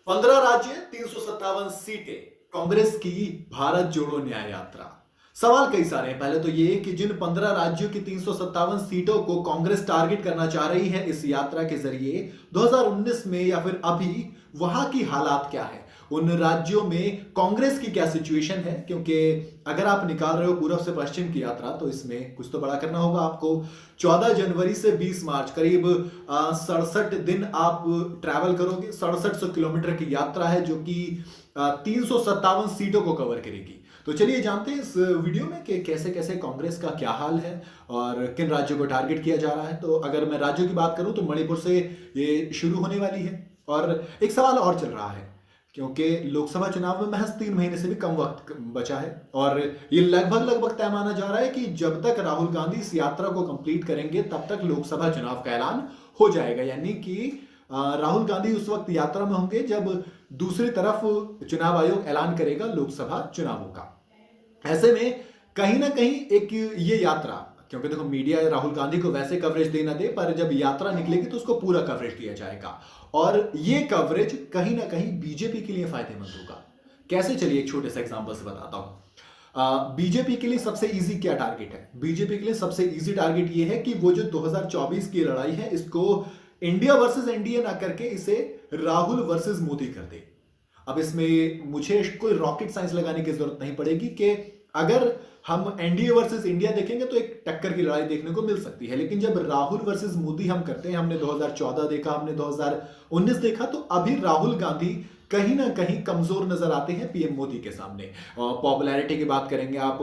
15 राज्य 357 सीटें कांग्रेस की भारत जोड़ो न्याय यात्रा। सवाल कई सारे हैं। पहले तो ये कि जिन 15 राज्यों की 357 सीटों को कांग्रेस टारगेट करना चाह रही है इस यात्रा के जरिए 2019 में या फिर अभी वहां की हालात क्या है, उन राज्यों में कांग्रेस की क्या सिचुएशन है। क्योंकि अगर आप निकाल रहे हो पूर्व से पश्चिम की यात्रा तो इसमें कुछ तो बड़ा करना होगा आपको। 14 जनवरी से 20 मार्च करीब 67 दिन आप ट्रैवल करोगे। 6700 किलोमीटर की यात्रा है जो कि 357 सीटों को कवर करेगी। तो चलिए जानते हैं इस वीडियो में कि कैसे कैसे कांग्रेस का क्या हाल है और किन राज्यों को टारगेट किया जा रहा है। तो अगर मैं राज्यों की बात करूं तो मणिपुर से ये शुरू होने वाली है। और एक सवाल और चल रहा है क्योंकि लोकसभा चुनाव में महज 3 महीने से भी कम वक्त बचा है और ये लगभग लगभग तय माना जा रहा है कि जब तक राहुल गांधी इस यात्रा को कंप्लीट करेंगे तब तक लोकसभा चुनाव का ऐलान हो जाएगा। यानी कि राहुल गांधी उस वक्त यात्रा में होंगे जब दूसरी तरफ चुनाव आयोग ऐलान करेगा लोकसभा चुनावों का। ऐसे में कहीं ना कहीं एक ये यात्रा, क्योंकि देखो मीडिया राहुल गांधी को वैसे कवरेज देना दे पर जब यात्रा निकलेगी तो उसको पूरा कवरेज दिया जाएगा और ये कवरेज कहीं ना कहीं बीजेपी के लिए फायदेमंद होगा। कैसे, चलिए एक छोटे से एग्जांपल से बताता हूं। बीजेपी के लिए सबसे इजी क्या टारगेट है? बीजेपी के लिए सबसे इजी टारगेट ये है कि वो जो 2024 की लड़ाई है इसको इंडिया वर्सेस एनडीए ना करके इसे राहुल वर्सेस मोदी कर दे। अब इसमें मुझे कोई रॉकेट साइंस लगाने की जरूरत नहीं पड़ेगी कि अगर हम एनडीए वर्सेस इंडिया देखेंगे तो एक टक्कर की लड़ाई देखने को मिल सकती है, लेकिन जब राहुल वर्सेस मोदी हम करते हैं, हमने 2014 देखा, हमने 2019 देखा, तो अभी राहुल गांधी कहीं ना कहीं कमजोर नजर आते हैं पीएम मोदी के सामने। पॉपुलैरिटी की बात करेंगे आप,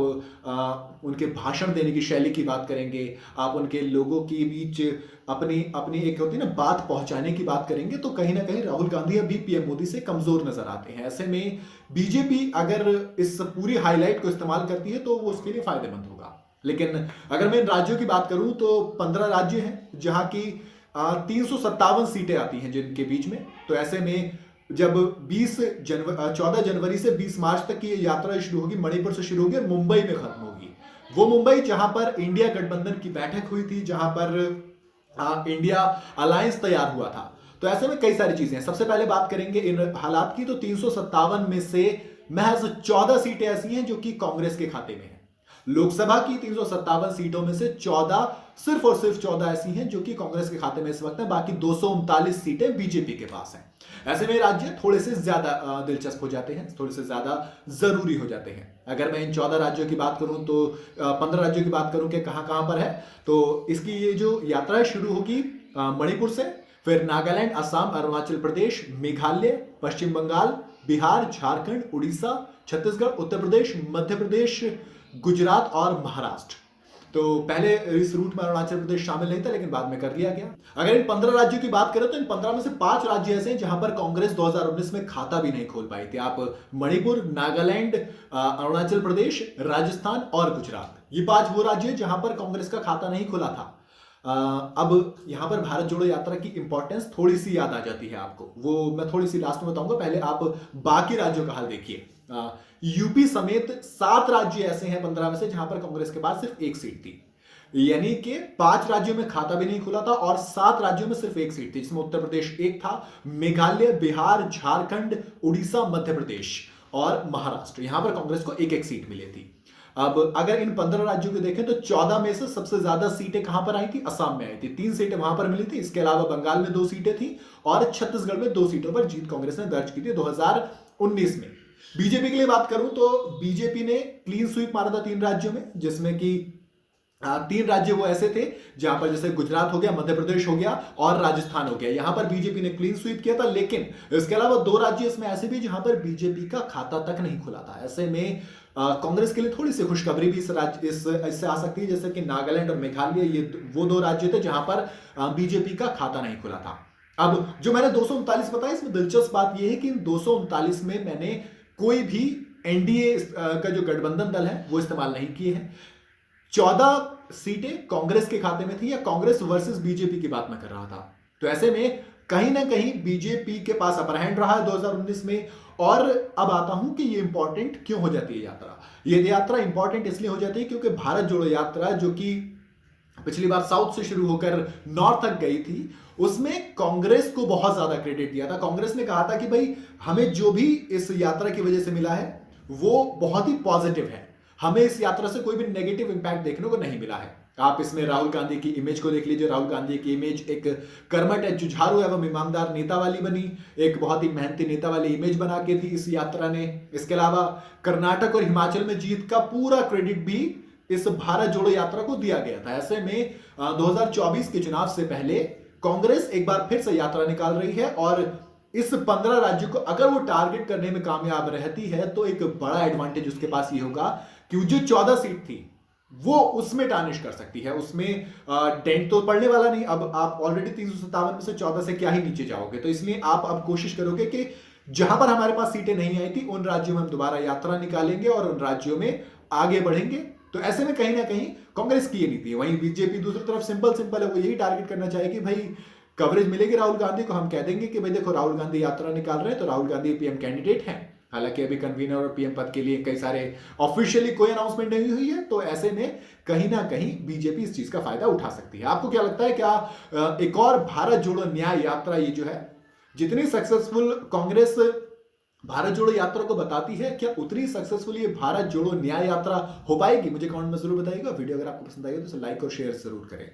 उनके भाषण देने की शैली की बात करेंगे आप, उनके लोगों के बीच अपनी अपनी एक होती है ना बात पहुंचाने की बात करेंगे, तो कहीं ना कहीं राहुल गांधी अभी पीएम मोदी से कमजोर नजर आते हैं। ऐसे में बीजेपी अगर इस पूरी हाईलाइट को इस्तेमाल करती है तो वो उसके लिए फायदेमंद होगा। लेकिन अगर मैं इन राज्यों की बात करूं तो 15 राज्य हैं जहां की 357 सीटें आती हैं जिनके बीच में। तो ऐसे में जब 14 जनवरी से 20 मार्च तक की ये यात्रा शुरू होगी, मणिपुर से शुरू होगी और मुंबई में खत्म होगी। वो मुंबई जहां पर इंडिया गठबंधन की बैठक हुई थी, जहां पर इंडिया अलायंस तैयार हुआ था। तो ऐसे में कई सारी चीजें हैं। सबसे पहले बात करेंगे इन हालात की, तो 357 में से महज 14 सीटें ऐसी हैं जो कि कांग्रेस के खाते में है। लोकसभा की 357 सीटों में से 14, सिर्फ और सिर्फ 14 ऐसी हैं जो कि कांग्रेस के खाते में इस वक्त है। बाकी 239 सीटें बीजेपी के पास हैं। ऐसे में राज्य थोड़े से ज्यादा दिलचस्प हो जाते हैं, थोड़े से ज्यादा जरूरी हो जाते हैं। अगर मैं इन 14 राज्यों की बात करूं तो 15 राज्यों की बात करूं कि कहां कहां पर है, तो इसकी ये जो यात्रा शुरू होगी मणिपुर से, फिर नागालैंड, असम, अरुणाचल प्रदेश, मेघालय, पश्चिम बंगाल, बिहार, झारखंड, उड़ीसा, छत्तीसगढ़, उत्तर प्रदेश, मध्य प्रदेश, गुजरात और महाराष्ट्र। तो पहले इस रूट में अरुणाचल प्रदेश शामिल नहीं था लेकिन बाद में कर लिया गया। अगर इन 15 राज्यों की बात करें तो इन 15 में से 5 राज्य ऐसे हैं जहां पर कांग्रेस 2019 में खाता भी नहीं खोल पाई थी। आप मणिपुर, नागालैंड, अरुणाचल प्रदेश, राजस्थान और गुजरात, ये 5 वो राज्य हैं जहां पर कांग्रेस का खाता नहीं खुला था। अब यहां पर भारत जोड़ो यात्रा की इंपॉर्टेंस थोड़ी सी याद आ जाती है आपको, वो मैं थोड़ी सी लास्ट में बताऊंगा। पहले आप बाकी राज्यों का हाल देखिए। यूपी समेत 7 राज्य ऐसे हैं 15 में से जहां पर कांग्रेस के पास सिर्फ एक सीट थी। यानी कि 5 राज्यों में खाता भी नहीं खुला था और 7 राज्यों में सिर्फ एक सीट थी, जिसमें उत्तर प्रदेश एक था, मेघालय, बिहार, झारखंड, उड़ीसा, मध्य प्रदेश और महाराष्ट्र, यहां पर कांग्रेस को एक एक सीट मिली थी। अब अगर इन 15 राज्यों को देखें तो 14 में से सबसे ज्यादा सीटें कहां पर आई थी? असम में आई थी, 3 सीटें वहां पर मिली थी। इसके अलावा बंगाल में 2 सीटें थी और छत्तीसगढ़ में 2 सीटों पर जीत कांग्रेस ने दर्ज की थी 2019 में। बीजेपी के लिए बात करूं तो बीजेपी ने क्लीन स्वीप मारा था 3 राज्यों में, जिसमें कि 3 राज्य वो ऐसे थे जहां पर जैसे गुजरात हो गया, मध्य प्रदेश हो गया और राजस्थान हो गया, यहां पर बीजेपी ने क्लीन स्वीप किया था। लेकिन इसके अलावा 2 राज्य इसमें ऐसे भी जहां पर बीजेपी का खाता तक नहीं खुला था। ऐसे में कांग्रेस के लिए थोड़ी सी खुशखबरी भी इससे आ सकती है, जैसे कि नागालैंड और मेघालय, ये वो 2 राज्य थे जहां पर बीजेपी का खाता नहीं खुला था। अब जो मैंने 239 बताया, इसमें दिलचस्प बात यह है कि इन 239 में मैंने कोई भी एनडीए का जो गठबंधन दल है वो इस्तेमाल नहीं किए हैं। 14 सीटें कांग्रेस के खाते में थी, या कांग्रेस वर्सेस बीजेपी की बात मैं कर रहा था। तो ऐसे में कहीं ना कहीं बीजेपी के पास अपर हैंड रहा है 2019 में। और अब आता हूं कि ये इंपॉर्टेंट क्यों हो जाती है यात्रा। ये यात्रा इंपॉर्टेंट इसलिए हो जाती है क्योंकि भारत जोड़ो यात्रा, जो कि पिछली बार साउथ से शुरू होकर नॉर्थ तक गई थी, उसमें कांग्रेस को बहुत ज्यादा क्रेडिट दिया था। कांग्रेस ने कहा था कि भाई हमें जो भी इस यात्रा की वजह से मिला है वो बहुत ही पॉजिटिव है, हमें इस यात्रा से कोई भी नेगेटिव इंपैक्ट देखने को नहीं मिला है। आप इसमें राहुल गांधी की इमेज को देख लीजिए। राहुल गांधी की इमेज एक कर्मठ जुझारू एवं ईमानदार नेता वाली बनी, एक बहुत ही मेहनती नेता वाली इमेज बना के थी इस यात्रा ने। इसके अलावा कर्नाटक और हिमाचल में जीत का पूरा क्रेडिट भी इस भारत जोड़ो यात्रा को दिया गया था। ऐसे में 2024 के चुनाव से पहले कांग्रेस एक बार फिर से यात्रा निकाल रही है और इस 15 राज्यों को अगर वो टारगेट करने में कामयाब रहती है तो एक बड़ा एडवांटेज उसके पास ये होगा कि जो 14 सीट थी वो उसमें टार्निश कर सकती है, उसमें डेंट तो पड़ने वाला नहीं। अब आप ऑलरेडी 357 में से 14 से क्या ही नीचे जाओगे, तो इसलिए आप अब कोशिश करोगे कि जहां पर हमारे पास सीटें नहीं आई थी उन राज्यों में हम दोबारा यात्रा निकालेंगे और उन राज्यों में आगे बढ़ेंगे। तो ऐसे में कहीं ना कहीं कांग्रेस की ये नीति है। वहीं बीजेपी दूसरी तरफ सिंपल है, वो यही टारगेट करना चाहेगी, भाई कवरेज मिलेगी राहुल गांधी को, हम कह देंगे कि भाई देखो राहुल गांधी यात्रा निकाल रहे हैं तो राहुल गांधी पीएम कैंडिडेट हैं। हालांकि अभी कन्वीनर और पीएम पद के लिए कई सारे ऑफिशियली कोई अनाउंसमेंट नहीं हुई है, तो ऐसे में कहीं ना कहीं बीजेपी इस चीज का फायदा उठा सकती है। आपको क्या लगता है, क्या एक और भारत जोड़ो न्याय यात्रा ये जो है जितनी सक्सेसफुल कांग्रेस भारत जोड़ो यात्रा को बताती है, क्या उतनी सक्सेसफुल ये भारत जोड़ो न्याय यात्रा हो पाएगी? मुझे कमेंट में जरूर बताइएगा। वीडियो अगर आपको पसंद आई तो लाइक और शेयर जरूर करें।